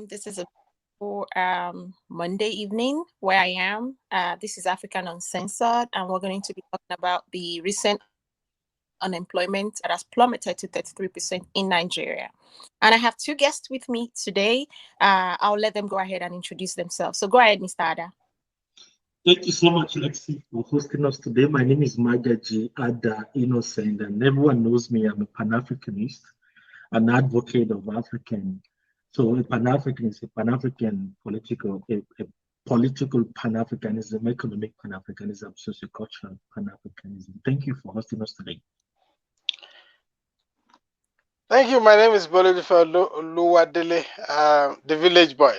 This is a Monday evening where I am. This is African Uncensored, and we're going to be talking about the recent unemployment that has plummeted to 33% in Nigeria. And I have two guests with me today. I'll let them go ahead and introduce themselves. So go ahead, Mr. Ada. Thank you so much, Lexi, for hosting us today. My name is Magaji Ada Innocent, and everyone knows me. I'm a Pan-Africanist, an advocate of African. So a Pan-African is a Pan-African a political Pan-Africanism, economic Pan-Africanism, sociocultural Pan-Africanism. Thank you for hosting us today. Thank you. My name is Boludifa Luwadele, the village boy.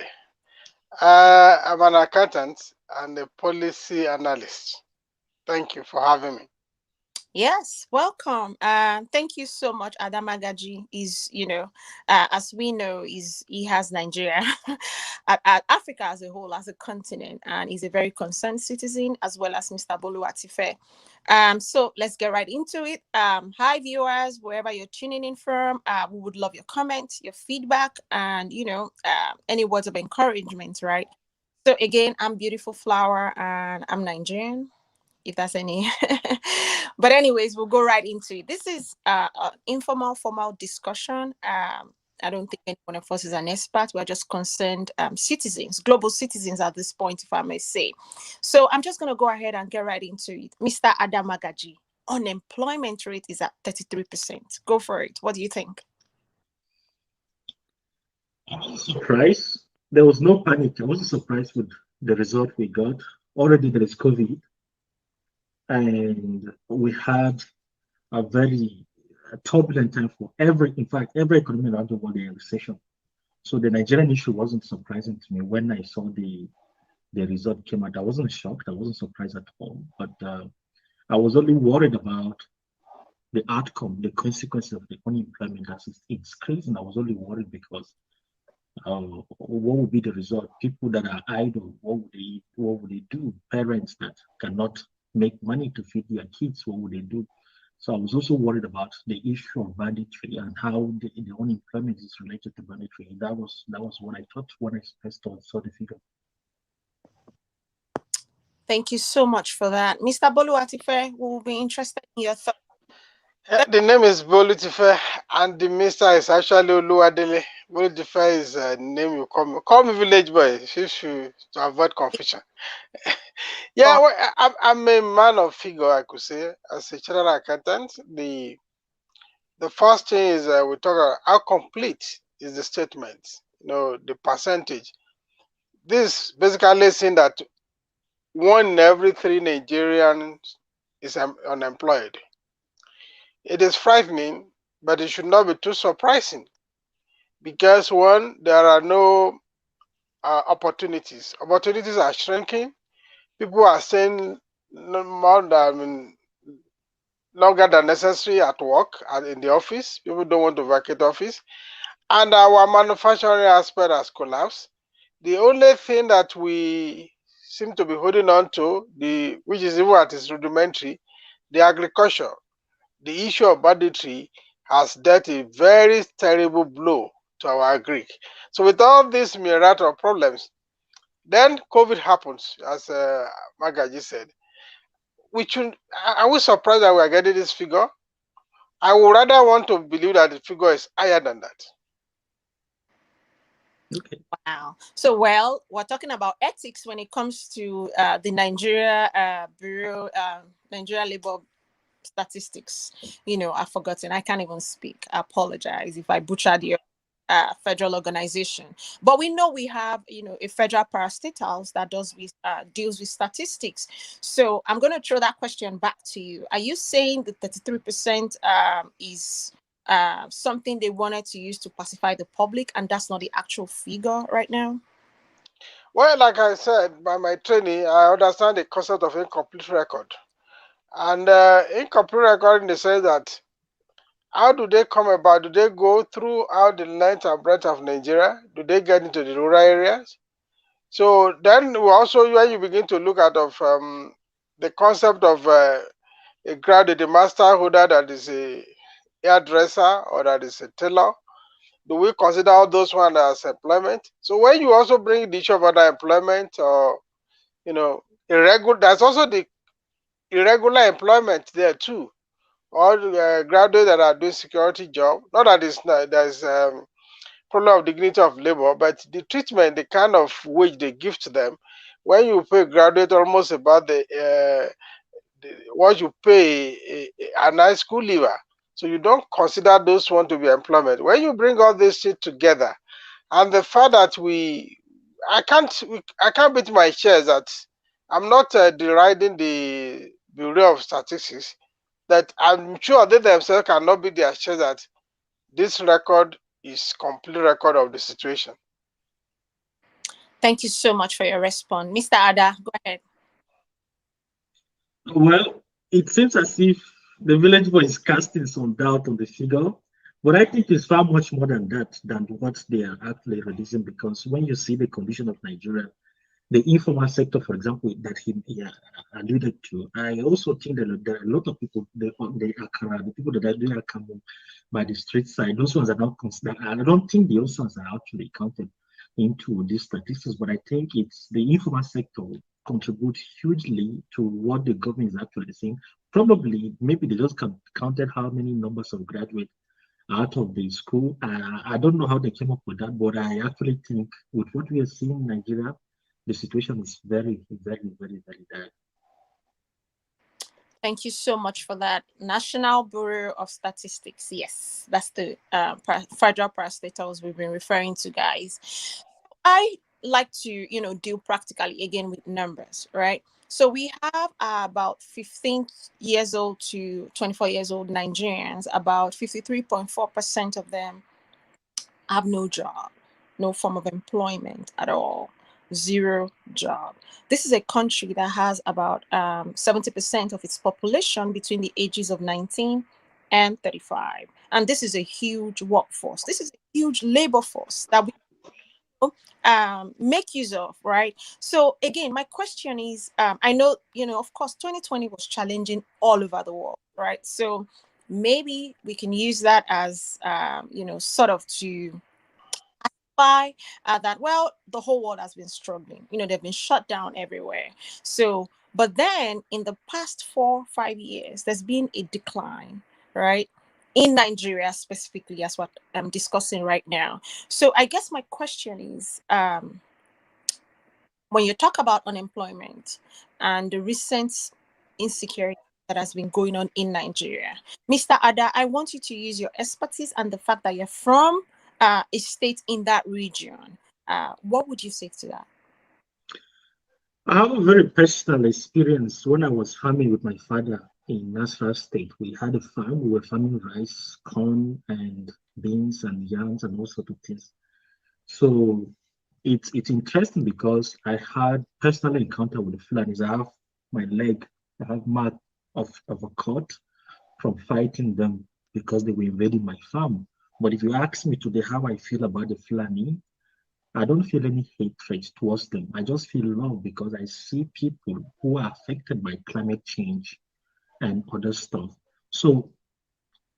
I'm an accountant and a policy analyst. Thank you for having me. Yes, welcome. Thank you so much, Adamagaji. As we know, he has Nigeria, Africa as a whole, as a continent, and he's a very concerned citizen, as well as Mr. Bolu Atife. So let's get right into it. Hi, viewers, wherever you're tuning in from. We would love your comments, your feedback, and any words of encouragement. Right. So again, I'm Beautiful Flower, and I'm Nigerian, if that's any. But anyways, we'll go right into it. This is an informal, formal discussion. I don't think anyone of us is an expert. We're just concerned citizens, global citizens at this point, if I may say. So I'm just going to go ahead and get right into it. Mr. Adamagaji, unemployment rate is at 33%. Go for it. What do you think? I was surprised. There was no panic. I wasn't surprised with the result we got. Already there is COVID, and we had a very turbulent time for in fact, every economy around the world in recession. So the Nigerian issue wasn't surprising to me when I saw the result came out. I wasn't shocked. I wasn't surprised at all. But I was only worried about the outcome, the consequences of the unemployment as it's increasing. I was only worried because what would be the result? People that are idle, what would they do? Parents that cannot make money to feed their kids, what would they do? So I was also worried about the issue of banditry and how the unemployment is related to banditry. That was what I thought when I first saw the figure. Thank you so much for that. Mr. Bolu Atife, we will be interested in your thoughts. The name is Bolutife, and the Mr. is actually Oluwadele. Bolutife is a name you call me. Call me village boy, to avoid confusion. Yeah, well, I'm a man of figure, I could say, as a general accountant. The first thing is we talk about how complete is the statement, the percentage. This basically saying that 1 in every 3 Nigerians is unemployed. It is frightening, but it should not be too surprising because one, there are no opportunities. Opportunities are shrinking. People are staying longer than necessary at work and in the office. People don't want to vacate office. And our manufacturing aspect has collapsed. The only thing that we seem to be holding on to, which is even at its rudimentary, the agriculture. The issue of banditry has dealt a very terrible blow to our agri. So with all these myriad of problems, then COVID happens, as Magaji said. Are we surprised that we are getting this figure? I would rather want to believe that the figure is higher than that. Okay. Wow. So, we're talking about ethics when it comes to the Nigeria Bureau, Nigeria Labor Statistics. I've forgotten. I can't even speak. I apologize if I butchered your federal organization. But we know we have, a federal parastatals that deals with statistics. So I'm going to throw that question back to you. Are you saying that 33% is something they wanted to use to pacify the public, and that's not the actual figure right now? Well, like I said, by my training, I understand the concept of incomplete record. And incomplete record in the sense that how do they come about? Do they go throughout the length and breadth of Nigeria? Do they get into the rural areas? So then also, when you begin to look at the concept of a graduate, the master holder that is a hairdresser or that is a tailor, do we consider all those one as employment? So when you also bring the issue of other employment, or irregular, there's also the irregular employment there too. All graduates that are doing security job, not that there's problem of dignity of labor, but the treatment, the kind of wage they give to them, when you pay graduate almost about what you pay an high school leaver. So you don't consider those one to be employment. When you bring all this shit together, and the fact that I can't beat my chest that I'm not deriding the Bureau of Statistics, that I'm sure they themselves cannot beat their chest that this record is complete record of the situation. Thank you so much for your response. Mr. Ada, go ahead. Well, it seems as if the village boy is casting some doubt on the figure, but I think it's far much more than that, than what they are actually releasing. Because when you see the condition of Nigeria, the informal sector, for example, that he alluded to, I also think that there are a lot of people, the people that are doing Akamu by the street side, those ones are not considered. I don't think those ones are actually counted into these statistics, but I think it's the informal sector contribute hugely to what the government is actually saying. Probably, maybe they just counted how many numbers of graduates out of the school. I don't know how they came up with that, but I actually think with what we are seeing in Nigeria, the situation is very, very, very, very bad. Thank you so much for that. National Bureau of Statistics. Yes, that's the federal parastatals we've been referring to, guys. I like to, deal practically again with numbers, right? So we have about 15 years old to 24 years old Nigerians. About 53.4% of them have no job, no form of employment at all, zero job. This is a country that has about 70% of its population between the ages of 19 and 35. And this is a huge workforce. This is a huge labor force that we make use of, right? So again, my question is, I know, of course 2020 was challenging all over the world, right? So maybe we can use that as sort of to by that, well, the whole world has been struggling, they've been shut down everywhere. So but then in the past 4 5 years there's been a decline, right, in Nigeria specifically, as what I'm discussing right now. So I guess my question is, when you talk about unemployment and the recent insecurity that has been going on in Nigeria, Mr. Ada, I want you to use your expertise and the fact that you're from a state in that region. What would you say to that? I have a very personal experience when I was farming with my father in Nasarawa State. We had a farm, we were farming rice, corn, and beans, and yams, and all sorts of things. So it's interesting because I had personal encounter with the Fulanis. I have my leg, I have mark of a cut from fighting them because they were invading my farm. But if you ask me today how I feel about the Fulani, I don't feel any hatred towards them. I just feel love because I see people who are affected by climate change and other stuff. So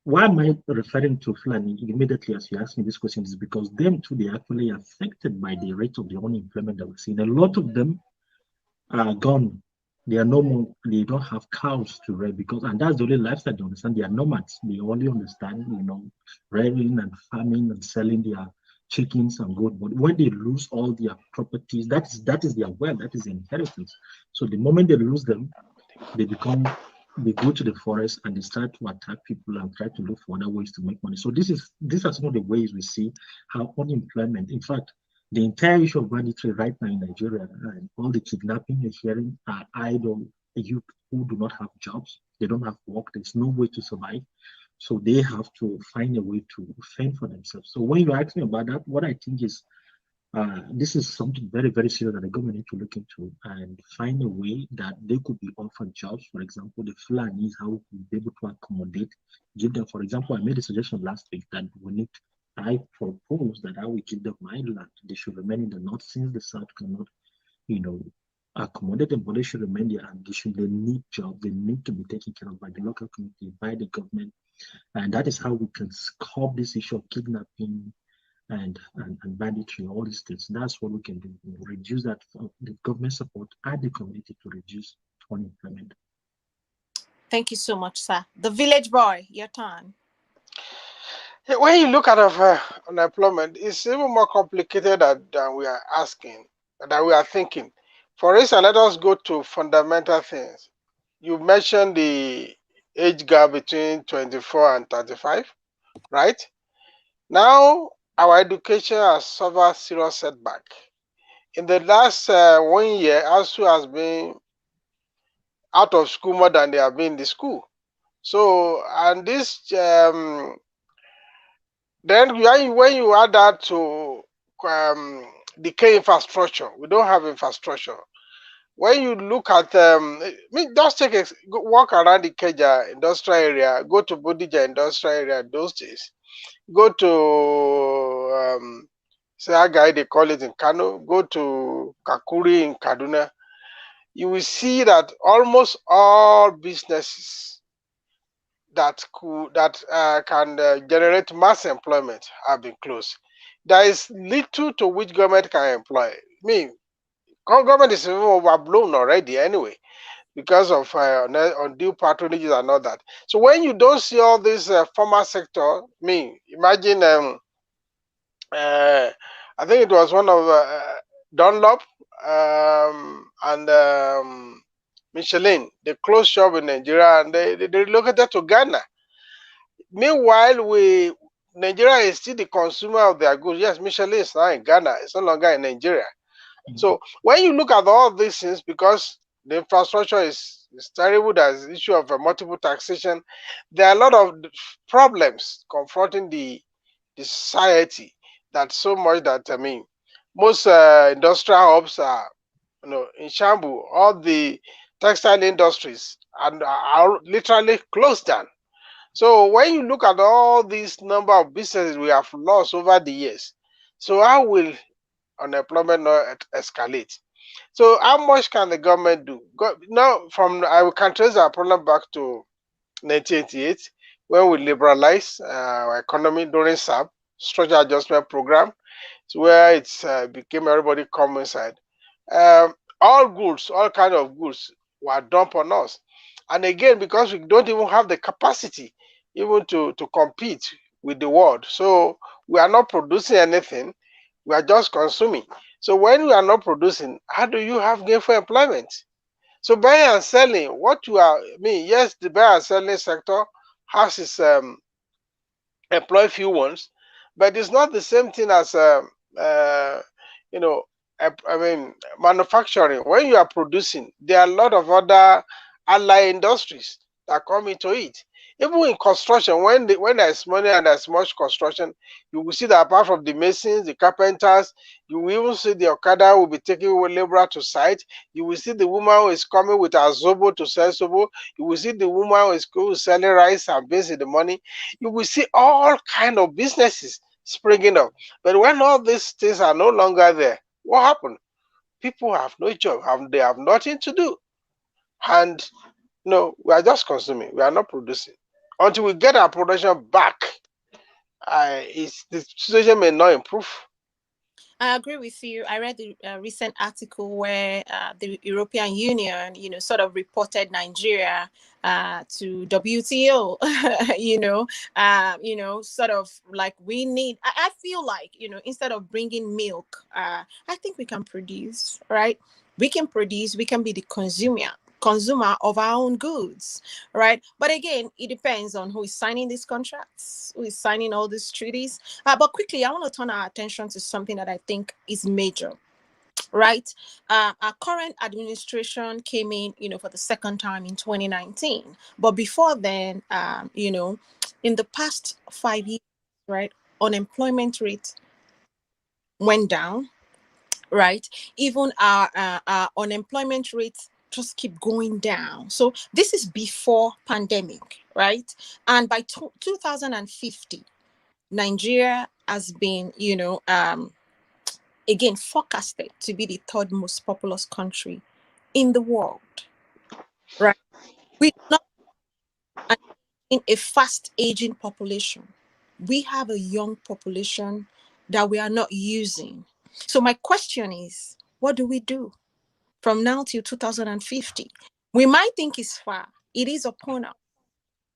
why am I referring to Fulani immediately as you ask me this question is because them too, they are actually affected by the rate of the unemployment that we're seeing. A lot of them are gone. They are no more, they don't have cows to rear because, and that's the only lifestyle they understand. They are nomads. They only understand, rearing and farming and selling their chickens and goat. But when they lose all their properties, that is their wealth, that is inheritance. So the moment they lose them, they become they go to the forest and they start to attack people and try to look for other ways to make money. So these are some of the ways we see how unemployment, in fact, the entire issue of banditry right now in Nigeria and all the kidnapping you're hearing are idle youth who do not have jobs. They don't have work. There's no way to survive. So they have to find a way to fend for themselves. So when you ask me about that, what I think is this is something very, very serious that the government need to look into and find a way that they could be offered jobs. For example, the Fulanis, how we could be able to accommodate, give them, for example, I made a suggestion last week that I propose that I will give them my land. They should remain in the north since the south cannot, you know, accommodate them, but they should remain there and they need jobs. They need to be taken care of by the local community, by the government. And that is how we can curb this issue of kidnapping and banditry, all these things. That's what we can do. Reduce that the government support and the community to reduce unemployment. Thank you so much, sir. The village boy, your turn. When you look at unemployment, it's even more complicated than we are asking, than we are thinking. For instance, let us go to fundamental things. You mentioned the age gap between 24 and 35, right? Now, our education has suffered serious setback. In the last 1 year, ASU has been out of school more than they have been in the school. So, and this then when you add that to the K infrastructure, we don't have infrastructure. When you look at, just take a walk around the Keja industrial area, go to Bodija industrial area those days, go to Sagai, they call it in Kano, go to Kakuri in Kaduna, you will see that almost all businesses that can generate mass employment have been closed. There is little to which government can employ. I mean, government is even overblown already anyway because of undue patronages and all that. So when you don't see all this formal sector, I mean, imagine I think it was one of Dunlop and Michelin. They closed shop in Nigeria and they relocated to Ghana. Meanwhile, Nigeria is still the consumer of their goods. Yes, Michelin is now in Ghana. It's no longer in Nigeria. So when you look at all these things, because the infrastructure is terrible, there's the issue of multiple taxation. There are a lot of problems confronting the society. That so much that most industrial hubs are in shambles. All the textile industries are literally closed down. So when you look at all these number of businesses we have lost over the years, so how will unemployment not escalate? So how much can the government do? Now, I can trace our problem back to 1988 when we liberalized our economy during SAP, Structural Adjustment Program, where it became everybody come inside. All goods, all kind of goods were dumped on us. And again, because we don't even have the capacity even to compete with the world. So we are not producing anything, we are just consuming. So when we are not producing, how do you have gainful employment? So buying and selling, what you are, yes, the buy and selling sector has its employ few ones, but it's not the same thing as uh, you know manufacturing. When you are producing, there are a lot of other allied industries that come into it. Even in construction, when there's money and there's much construction, you will see that apart from the masons, the carpenters, you will even see the Okada will be taking a labor to site. You will see the woman who is coming with her zobo to sell zobo. You will see the woman who is selling rice and beans in the morning. You will see all kind of businesses springing up. But when all these things are no longer there, what happened? People have no job, they have nothing to do. And no, we are just consuming, we are not producing. Until we get our production back, the situation may not improve. I agree with you. I read the recent article where the European Union, sort of reported Nigeria to WTO. Sort of like we need. I feel like instead of bringing milk, I think we can produce. Right, we can produce. We can be the consumer of our own goods, right? But again, it depends on who is signing these contracts, who is signing all these treaties. But quickly, I want to turn our attention to something that I think is major, right? Our current administration came in, for the second time in 2019. But before then, in the past 5 years, right, unemployment rate went down, right? Even our unemployment rates just keep going down. So this is before pandemic, right? And by 2050, Nigeria has been, again forecasted to be the third most populous country in the world, right? We not in a fast aging population. We have a young population that we are not using. So my question is, what do we do from now till 2050? We might think it's far. It is upon us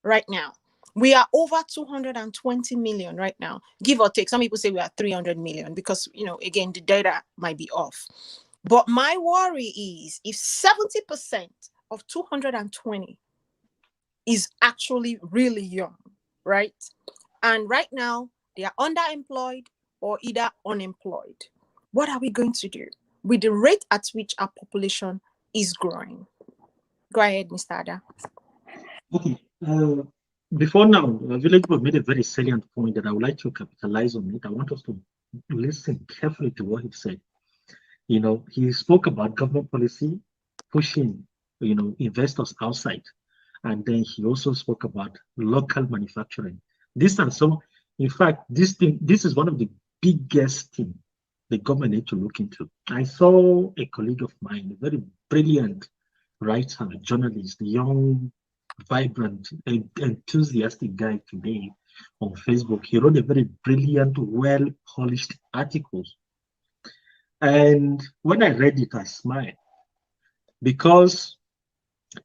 right now. We are over 220 million right now, give or take. Some people say we are 300 million because, again, the data might be off. But my worry is if 70% of 220 is actually really young, right? And right now, they are underemployed or either unemployed. What are we going to do with the rate at which our population is growing? Go ahead, Mr. Ada. Okay. Before now, Village Boy made a very salient point that I would like to capitalize on it. I want us to listen carefully to what he said. He spoke about government policy pushing, investors outside. And then he also spoke about local manufacturing. These are some, in fact, this is one of the biggest thing the government need to look into. I saw a colleague of mine, a very brilliant writer, journalist, young, vibrant, enthusiastic guy today on Facebook. He wrote a very brilliant, well-polished articles. And when I read it, I smiled because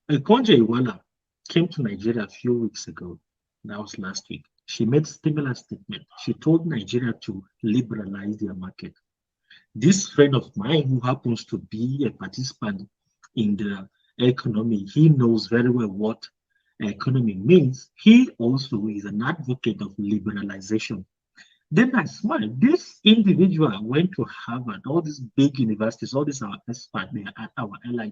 Konja Iweala came to Nigeria a few weeks ago. That was last week. She made similar statement. She told Nigeria to liberalize their market. This friend of mine, who happens to be a participant in the economy, he knows very well what economy means. He also is an advocate of liberalization. Then I smiled. This individual went to Harvard, all these big universities, all these our experts, they are our allies,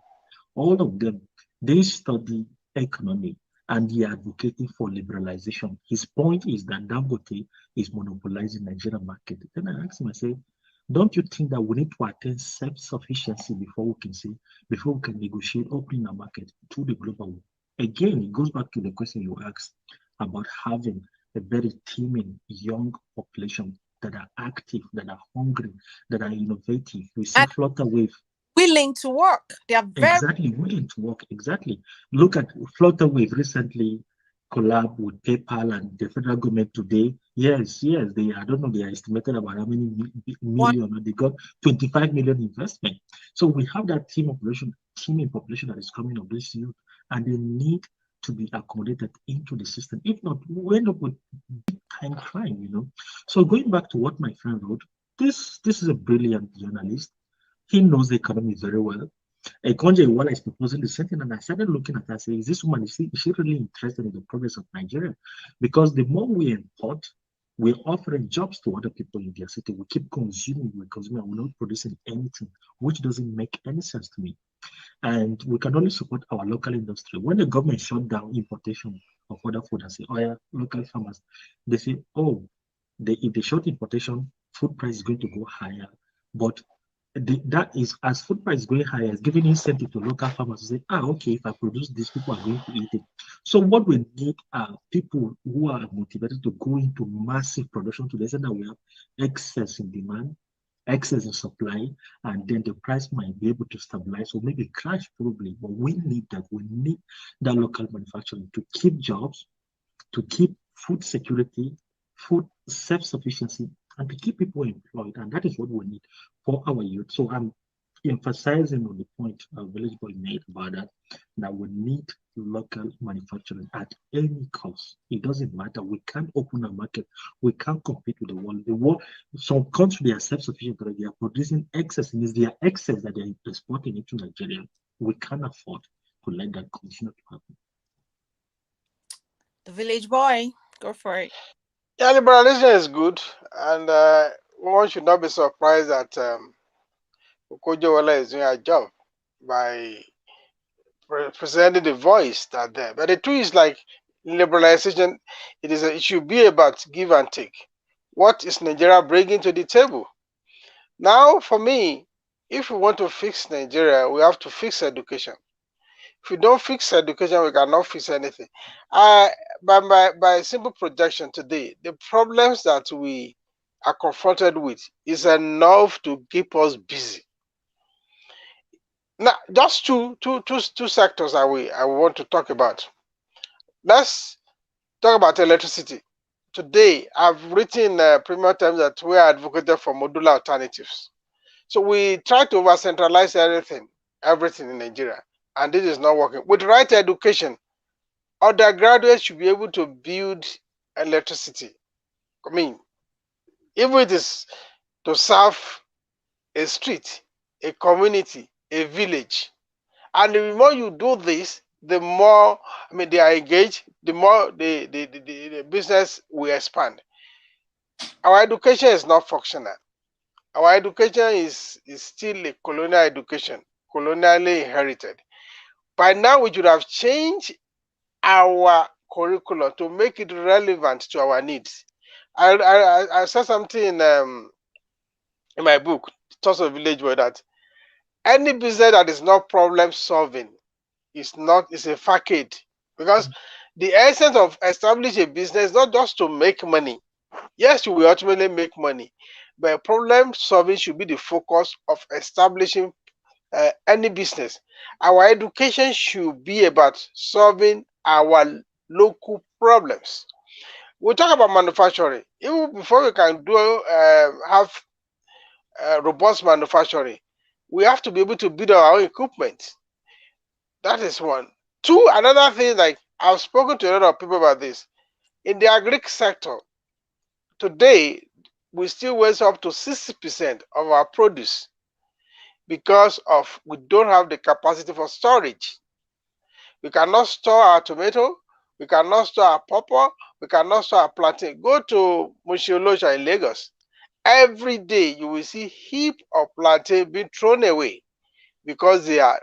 all of them, they study economy and they are advocating for liberalization. His point is that Dangote is monopolizing Nigerian market. Then I asked him, I said, don't you think that we need to attain self-sufficiency before we can negotiate opening our market to the global world? Again, it goes back to the question you asked about having a very teeming young population that are active, that are hungry, that are innovative. We see And Flutterwave. willing to work. They are very Exactly, willing to work. Exactly. Look at Flutterwave recently collab with PayPal and the federal government today. Yes, yes, I don't know, they are estimated about how many one. million, they got 25 million investment. So we have that teaming population that is coming of this youth, and they need to be accommodated into the system. If not, we end up with big time crime. So going back to what my friend wrote, this is a brilliant journalist. He knows the economy very well. Konja Iweala is proposing the same thing, and I started looking at her, saying, is this woman, is she really interested in the progress of Nigeria? Because the more we import, we're offering jobs to other people in their city. We keep consuming, we're not producing anything, which doesn't make any sense to me. And we can only support our local industry. When the government shut down importation of other food and say, oh yeah, local farmers, they say, oh, if they shut importation, food price is going to go higher. But that is, as food price is going higher, it's giving incentive to local farmers to say, okay, if I produce this, people are going to eat it. So what we need are people who are motivated to go into massive production to the extent that we have excess in demand, excess in supply, and then the price might be able to stabilize or maybe crash probably. But we need that. We need that local manufacturing to keep jobs, to keep food security, food self-sufficiency, and to keep people employed. And that is what we need for our youth. So I'm emphasizing on the point Village Boy made about that we need local manufacturing at any cost. It doesn't matter. We can't open a market. We can't compete with the world. Some countries, they are self-sufficient, but they are producing excess, and it's their excess that they're exporting into Nigeria. We can't afford to let that continue to happen. The Village Boy. Go for it. Yeah, liberalization is good, and one should not be surprised that Okojo is doing a job by presenting the voice that there. But the truth is, like liberalization, it should be about give and take. What is Nigeria bringing to the table? Now, for me, if we want to fix Nigeria, we have to fix education. If we don't fix education, we cannot fix anything. By simple projection today, the problems that we are confronted with is enough to keep us busy. Now, just two sectors I want to talk about. Let's talk about electricity. today I've written Premier Times that we are advocated for modular alternatives. So we try to over centralize everything in Nigeria, and this is not working. With right education, undergraduates should be able to build electricity. I mean, if it is to serve a street, a community, a village, and the more you do this, the more they are engaged, the more the business will expand. Our education is not functional. Our education is still a colonial education, colonially inherited. By now, we should have changed our curriculum to make it relevant to our needs. I said something in my book, Thoughts of Village Boy, that any business that is not problem solving is a facade, because the essence of establishing a business is not just to make money. Yes, you will ultimately make money, but problem solving should be the focus of establishing any business. Our education should be about solving our local problems. We talk about manufacturing. Even before we can do have robust manufacturing, we have to be able to build our own equipment. That is one. Two, another thing, like I've spoken to a lot of people about this. In the agric sector, today we still waste up to 60% of our produce because of we don't have the capacity for storage. We cannot store our tomato, we cannot store our pawpaw, we cannot store our plantain. Go to Mushiolosha in Lagos. Every day you will see heap of plantain being thrown away because they are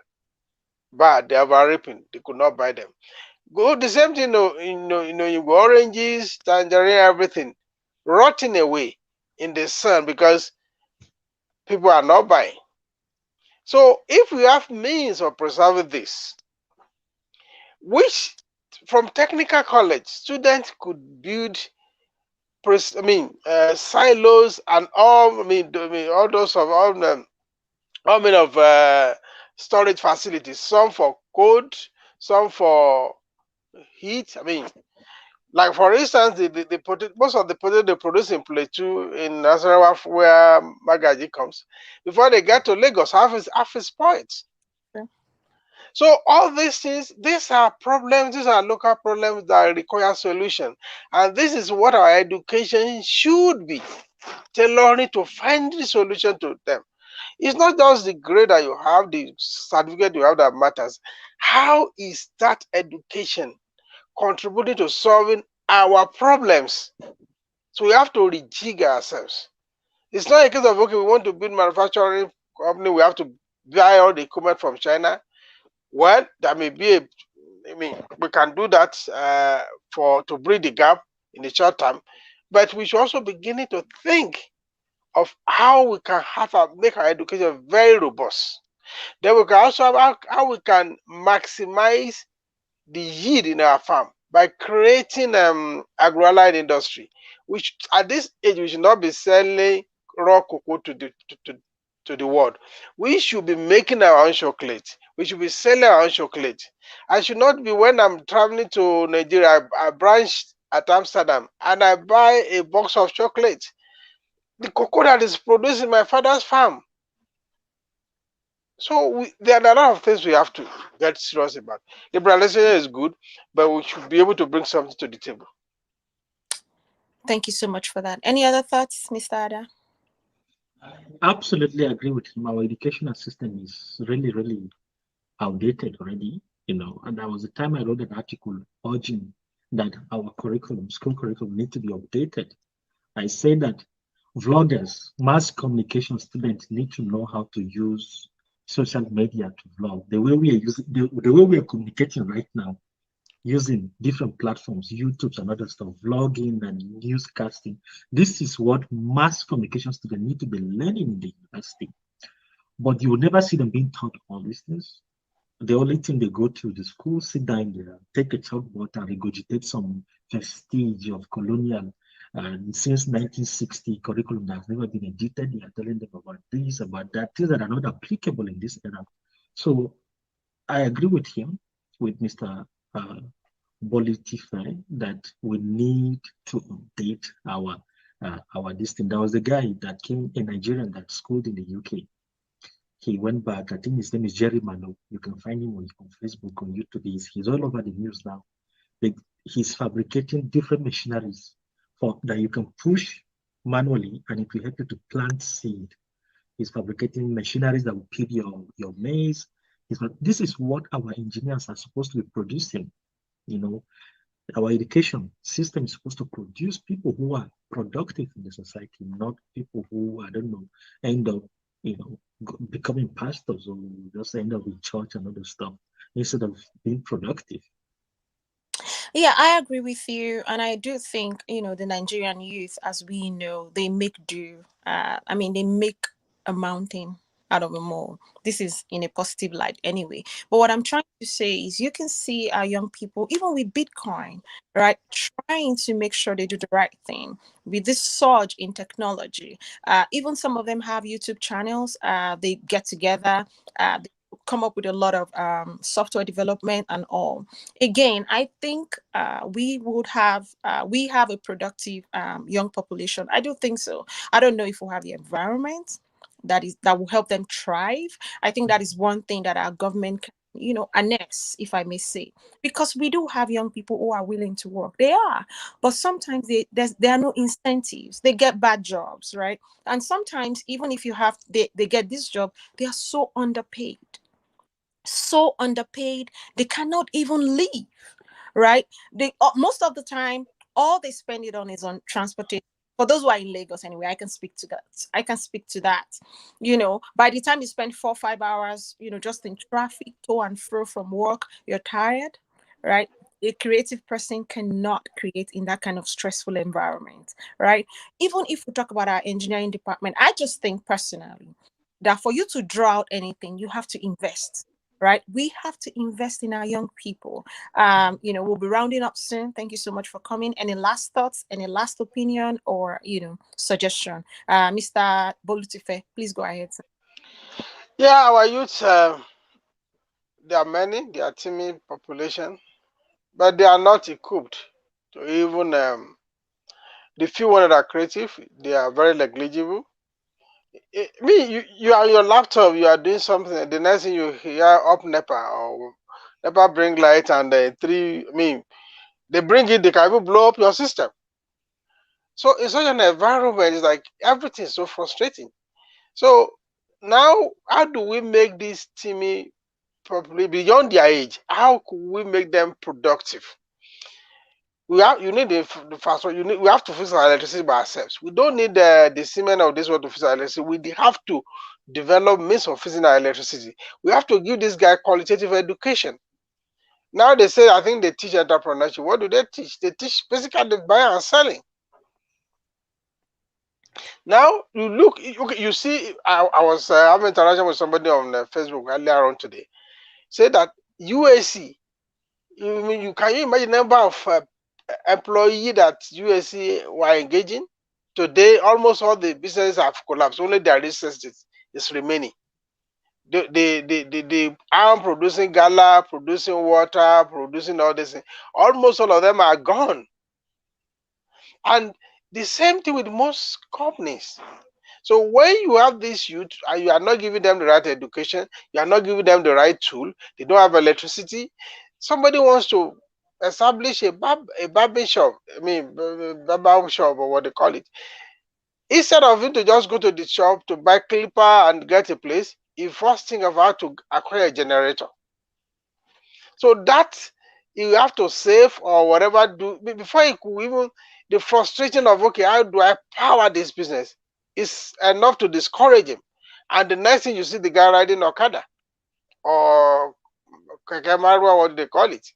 bad, they are ripened, they could not buy them. Go the same thing, you go oranges, tangerine, everything rotting away in the sun because people are not buying. So if we have means of preserving this, which from technical college students could build silos and all those of all many of storage facilities, some for cold, some for heat. Like for instance, most of the potato they produce in Plateau, in Nasarawa, where Magaji comes, before they get to Lagos, half is spoiled. Yeah. So all these things, these are problems, these are local problems that require solution. And this is what our education should be, tailoring to find the solution to them. It's not just the grade that you have, the certificate you have that matters. How is that education contributing to solving our problems? So we have to rejig ourselves. It's not a case of, okay, we want to build manufacturing company, we have to buy all the equipment from China. Well, there may be we can do that to bridge the gap in the short term, but we should also begin to think of how we can make our education very robust. Then we can also have how we can maximize the yield in our farm by creating agro-allied industry, which at this age we should not be selling raw cocoa to the world. We should be making our own chocolate. We should be selling our own chocolate. I should not be, when I'm traveling to Nigeria, I branch at Amsterdam and I buy a box of chocolate. The cocoa that is produced in my father's farm. So there are a lot of things we have to get serious about. Liberalization is good, but we should be able to bring something to the table. Thank you so much for that. Any other thoughts, Mr. Ada? I absolutely agree with him. Our educational system is really, really outdated already, and there was a time I wrote an article urging that our school curriculum need to be updated. I say that vloggers, mass communication students need to know how to use social media to vlog. The way we are using, the way we are communicating right now, using different platforms, YouTube and other stuff, vlogging and newscasting. This is what mass communication students need to be learning in the university. But you will never see them being taught all these things. The only thing they go to the school, sit down there, take a chalkboard and regurgitate some vestige of colonial since 1960 curriculum that has never been edited. They are telling them about this, about that, things that are not applicable in this era. So I agree with him, with Mr. Bolitify that we need to update our this thing. There was a guy that came, a Nigerian that schooled in the UK. He went back. I think his name is Jerry Mano. You can find him on Facebook, on YouTube. He's all over the news now. Like, he's fabricating different machineries for that you can push manually, and it will help you to plant seed. He's fabricating machineries that will peel your maize. This is what our engineers are supposed to be producing. You know, our education system is supposed to produce people who are productive in the society, not people who, I don't know, end up, becoming pastors or just end up in church and other stuff instead of being productive. Yeah, I agree with you, and I do think the Nigerian youth, as we know, they make do. I mean, they make a mountain out of a mole. This is in a positive light, anyway. But what I'm trying to say is, you can see our young people, even with Bitcoin, right, trying to make sure they do the right thing with this surge in technology. Even some of them have YouTube channels. They get together. They come up with a lot of software development and all. Again, I think we have a productive young population. I do think so. I don't know if we have the environment that will help them thrive. I think that is one thing that our government can, annex, if I may say, because we do have young people who are willing to work. They are, but sometimes there are no incentives. They get bad jobs, right? And sometimes, even if they get this job, they are so underpaid, they cannot even leave, right? They most of the time, all they spend it on is on transportation. For those who are in Lagos, anyway, I can speak to that. By the time you spend 4 5 hours, just in traffic, to and fro from work, you're tired, right? A creative person cannot create in that kind of stressful environment, right? Even if we talk about our engineering department, I just think personally that for you to draw out anything, you have to invest, right? We have to invest in our young people. We'll be rounding up soon. Thank you so much for coming. Any last thoughts, any last opinion, or suggestion? Mr. Bolutife, please go ahead, sir. Yeah, our youths, there are many, they are teeming population, but they are not equipped to even the few ones that are creative, they are very negligible. You are on your laptop, you are doing something, the next thing you hear up NEPA or NEPA bring light and they bring it, they can even blow up your system. So in such an environment, it's like everything is so frustrating. So now, how do we make this teamy probably beyond their age? How could we make them productive? You need the fast one. We have to fix our electricity by ourselves. We don't need the cement of this one to fix our electricity. We have to develop means of fixing our electricity. We have to give this guy qualitative education. Now they say, I think they teach entrepreneurship. What do they teach? They teach basically the buying and selling. Now you look, okay, you see, I was having interaction with somebody on Facebook earlier on today. Say that UAC, can you imagine the number of employee that UAC were engaging? Today, almost all the businesses have collapsed. Only their research is remaining. The arm producing gala, producing water, producing all this. Almost all of them are gone. And the same thing with most companies. So when you have this youth and you are not giving them the right education, you are not giving them the right tool, they don't have electricity. Somebody wants to establish a barbing shop, barber shop or what they call it. Instead of him to just go to the shop to buy clipper and get a place, he first think of how to acquire a generator. So that you have to save or whatever do before you could even the frustration of, okay, how do I power this business is enough to discourage him. And the next thing you see the guy riding Okada or Kakemaru, what do they call it?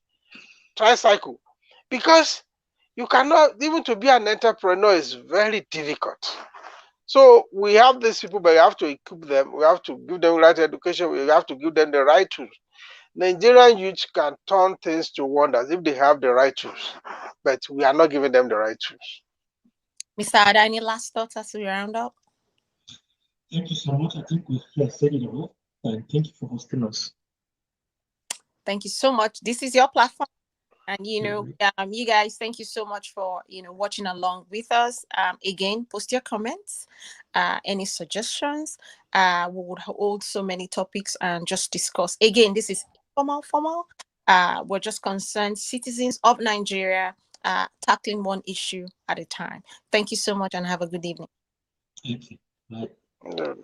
Tricycle. Because you cannot, even to be an entrepreneur is very difficult. So we have these people, but we have to equip them. We have to give them right education. We have to give them the right tools. Nigerian youth can turn things to wonders if they have the right tools, but we are not giving them the right tools. Mr. Ada, any last thoughts as we round up? Thank you so much. I think we have said it all. And thank you for hosting us. Thank you so much. This is your platform. And Yeah. you guys, thank you so much for watching along with us. Again, post your comments, any suggestions. We would hold so many topics and just discuss. Again, this is formal. We're just concerned citizens of Nigeria, tackling one issue at a time. Thank you so much and have a good evening. Thank you. Bye. No.